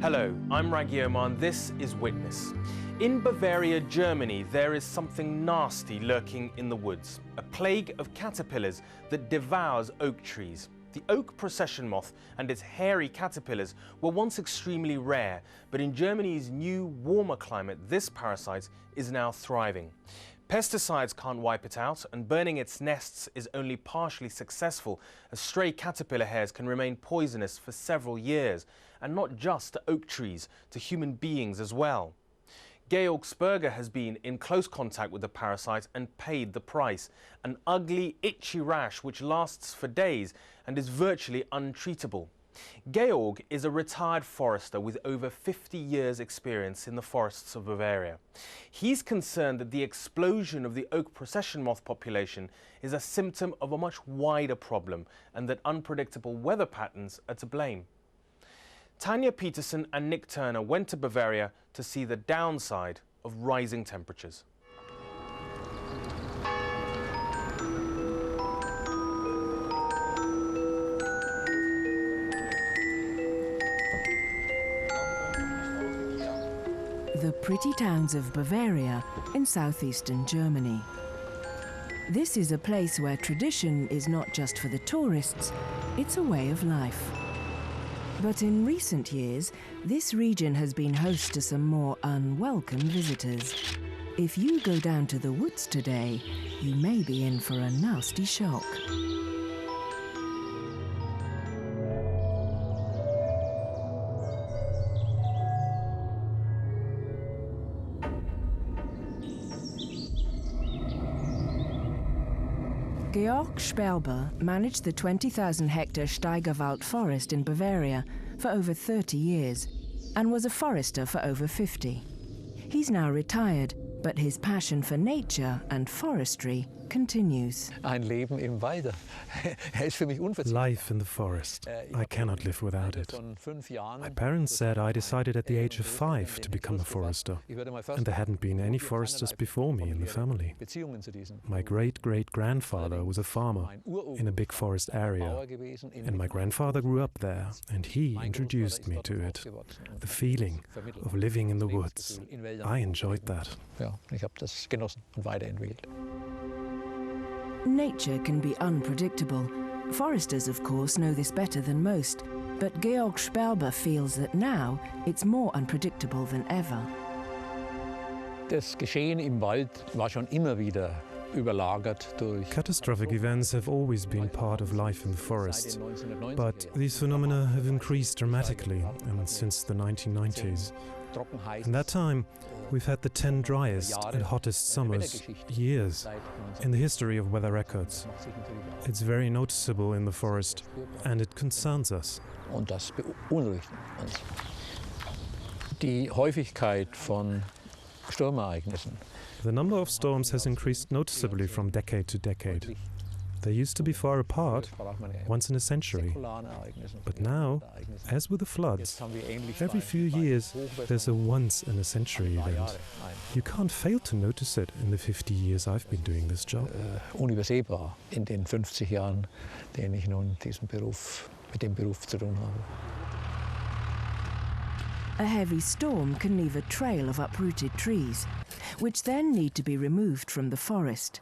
Hello, I'm Ragioma and this is Witness. In Bavaria, Germany, there is something nasty lurking in the woods, a plague of caterpillars that devours oak trees. The oak procession moth and its hairy caterpillars were once extremely rare, but in Germany's new, warmer climate, this parasite is now thriving. Pesticides can't wipe it out, and burning its nests is only partially successful, as stray caterpillar hairs can remain poisonous for several years, and not just to oak trees, to human beings as well. George Sperber has been in close contact with the parasite and paid the price, an ugly, itchy rash which lasts for days and is virtually untreatable. Georg is a retired forester with over 50 years' experience in the forests of Bavaria. He's concerned that the explosion of the oak procession moth population is a symptom of a much wider problem and that unpredictable weather patterns are to blame. Tanya Peterson and Nick Turner went to Bavaria to see the downside of rising temperatures. The pretty towns of Bavaria in southeastern Germany. This is a place where tradition is not just for the tourists, it's a way of life. But in recent years, this region has been host to some more unwelcome visitors. If you go down to the woods today, you may be in for a nasty shock. George Sperber managed the 20,000-hectare Steigerwald forest in Bavaria for over 30 years and was a forester for over 50. He's now retired, but his passion for nature and forestry continues. Ein Leben im Walde. Ist für mich unverzichtbar. Life in the forest. I cannot live without it. My parents said I decided at the age of 5 to become a forester, and there hadn't been any foresters before me in the family. My great-great-grandfather was a farmer in a big forest area, and my grandfather grew up there, and he introduced me to it. The feeling of living in the woods. I enjoyed that. Ja, ich habe das genossen und weiterentwickelt. Nature can be unpredictable. Foresters, of course, know this better than most, but Georg Sperber feels that now it's more unpredictable than ever. Das Geschehen im Wald war schon immer wieder überlagert durch Catastrophic events have always been part of life in the forest, but these phenomena have increased dramatically since the 1990s. In that time, we've had the 10 driest and hottest summers, years, in the history of weather records. It's very noticeable in the forest, and it concerns us. Und das beunruhigt uns. Die Häufigkeit von Sturmereignissen. The number of storms has increased noticeably from decade to decade. They used to be far apart, once in a century. But now, as with the floods, every few years there's a once-in-a-century event. You can't fail to notice it in the 50 years I've been doing this job. Unübersehbar in den 50 Jahren, den ich nun mit dem Beruf zu tun habe. A heavy storm can leave a trail of uprooted trees, which then need to be removed from the forest.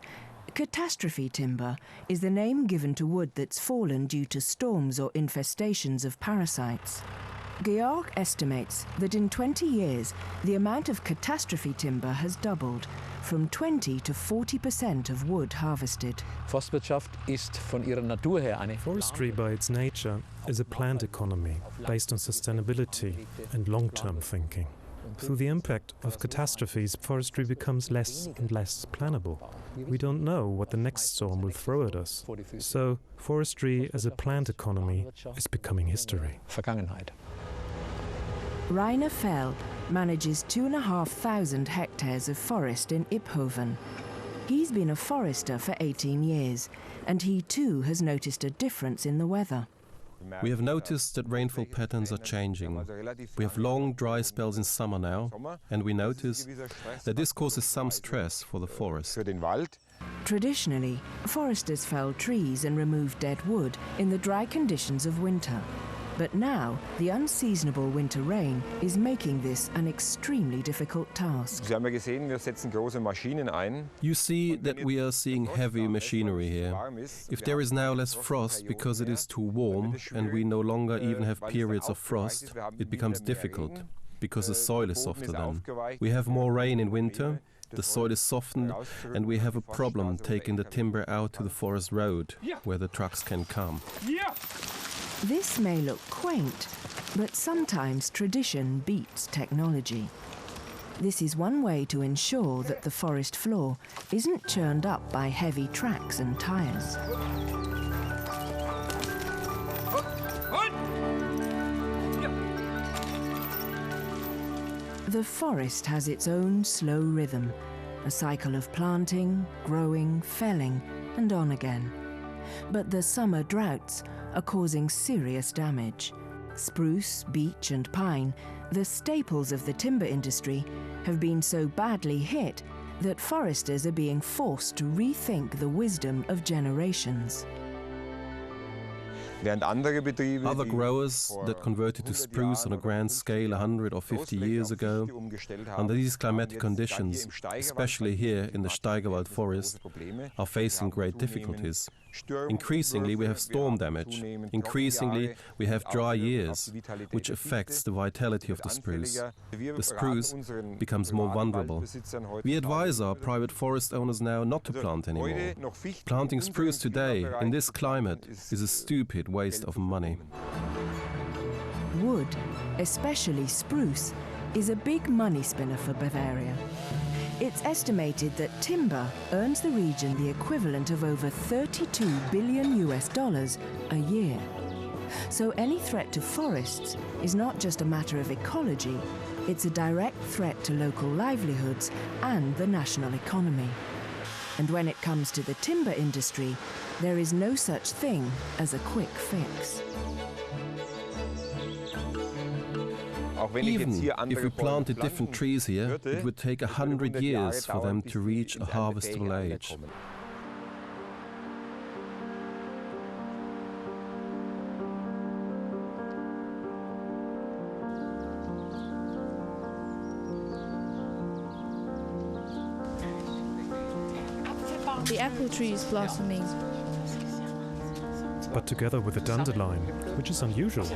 Catastrophe timber is the name given to wood that's fallen due to storms or infestations of parasites. Georg estimates that in 20 years, the amount of catastrophe timber has doubled, from 20 to 40% of wood harvested. Forstwirtschaft ist von ihrer Natur her eine Forestry, by its nature, is a planned economy based on sustainability and long-term thinking. Through the impact of catastrophes, forestry becomes less and less plannable. We don't know what the next storm will throw at us. So, forestry as a planned economy is becoming history. Vergangenheit. Rainer Fell manages 2,500 hectares of forest in Iphofen. He's been a forester for 18 years, and he too has noticed a difference in the weather. We have noticed that rainfall patterns are changing. We have long, dry spells in summer now, and we notice that this causes some stress for the forest. Traditionally, foresters fell trees and removed dead wood in the dry conditions of winter. But now, the unseasonable winter rain is making this an extremely difficult task. You see that we are seeing heavy machinery here. If there is now less frost because it is too warm and we no longer even have periods of frost, it becomes difficult because the soil is softer then. We have more rain in winter, the soil is softened, and we have a problem taking the timber out to the forest road where the trucks can come. This may look quaint, but sometimes tradition beats technology. This is one way to ensure that the forest floor isn't churned up by heavy tracks and tires. The forest has its own slow rhythm, a cycle of planting, growing, felling, and on again. But the summer droughts are causing serious damage. Spruce, beech and pine, the staples of the timber industry, have been so badly hit that foresters are being forced to rethink the wisdom of generations. Other growers that converted to spruce on a grand scale 100 or 50 years ago, under these climatic conditions, especially here in the Steigerwald forest, are facing great difficulties. Increasingly we have storm damage. Increasingly we have dry years, which affects the vitality of the spruce. The spruce becomes more vulnerable. We advise our private forest owners now not to plant anymore. Planting spruce today, in this climate, is a stupid waste of money. Wood, especially spruce, is a big money spinner for Bavaria. It's estimated that timber earns the region the equivalent of over $32 billion a year. So any threat to forests is not just a matter of ecology, it's a direct threat to local livelihoods and the national economy. And when it comes to the timber industry, there is no such thing as a quick fix. Even if we planted different trees here, it would take 100 years for them to reach a harvestable age. The apple tree is blossoming. But together with the dandelion, which is unusual.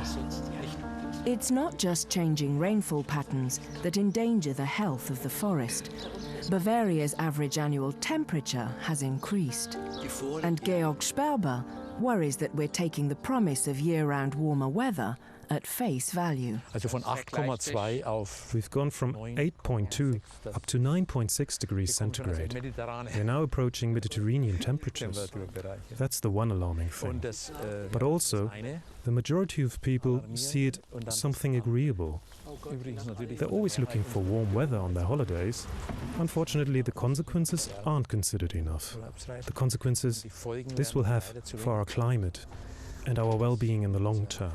It's not just changing rainfall patterns that endanger the health of the forest. Bavaria's average annual temperature has increased. And George Sperber worries that we're taking the promise of year-round warmer weather at face value. We've gone from 8.2 up to 9.6 degrees centigrade. We're now approaching Mediterranean temperatures. That's the one alarming thing. But also, the majority of people see it something agreeable. They're always looking for warm weather on their holidays. Unfortunately, the consequences aren't considered enough. The consequences this will have for our climate and our well-being in the long term.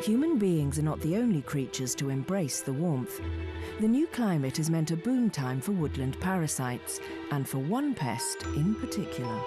Human beings are not the only creatures to embrace the warmth. The new climate has meant a boom time for woodland parasites, and for one pest in particular.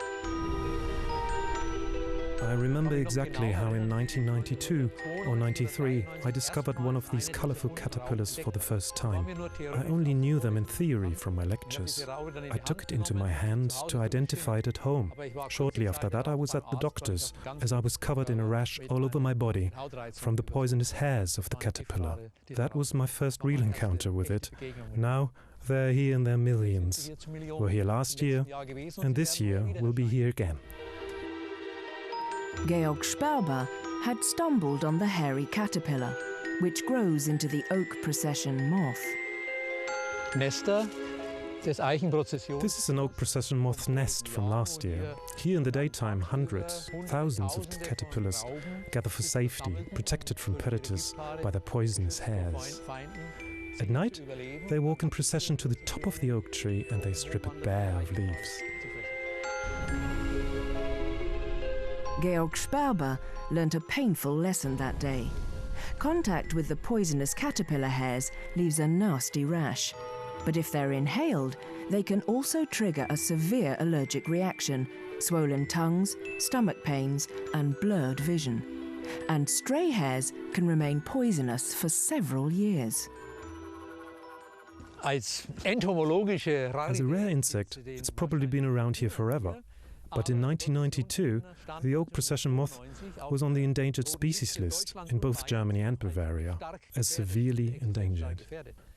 I remember exactly how in 1992 or 93 I discovered one of these colorful caterpillars for the first time. I only knew them in theory from my lectures. I took it into my hands to identify it at home. Shortly after that I was at the doctor's, as I was covered in a rash all over my body from the poisonous hairs of the caterpillar. That was my first real encounter with it. Now they're here in their millions. Were here last year, and this year will be here again. Georg Sperber had stumbled on the hairy caterpillar, which grows into the oak procession moth. This is an oak procession moth nest from last year. Here in the daytime, hundreds, thousands of the caterpillars gather for safety, protected from predators by their poisonous hairs. At night, they walk in procession to the top of the oak tree and they strip it bare of leaves. Georg Sperber learnt a painful lesson that day. Contact with the poisonous caterpillar hairs leaves a nasty rash. But if they're inhaled, they can also trigger a severe allergic reaction, swollen tongues, stomach pains, and blurred vision. And stray hairs can remain poisonous for several years. As a rare insect, it's probably been around here forever. But in 1992, the oak procession moth was on the endangered species list in both Germany and Bavaria as severely endangered.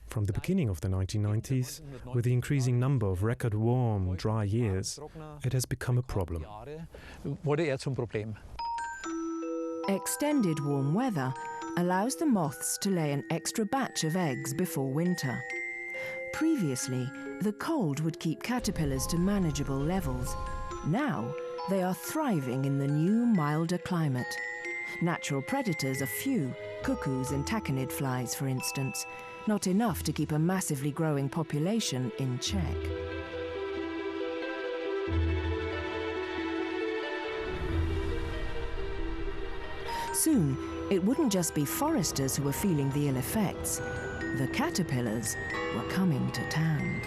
From the beginning of the 1990s, with the increasing number of record warm, dry years, it has become a problem. Extended warm weather allows the moths to lay an extra batch of eggs before winter. Previously, the cold would keep caterpillars to manageable levels. Now, they are thriving in the new, milder climate. Natural predators are few, cuckoos and tachinid flies, for instance, not enough to keep a massively growing population in check. Soon, it wouldn't just be foresters who were feeling the ill effects. The caterpillars were coming to town.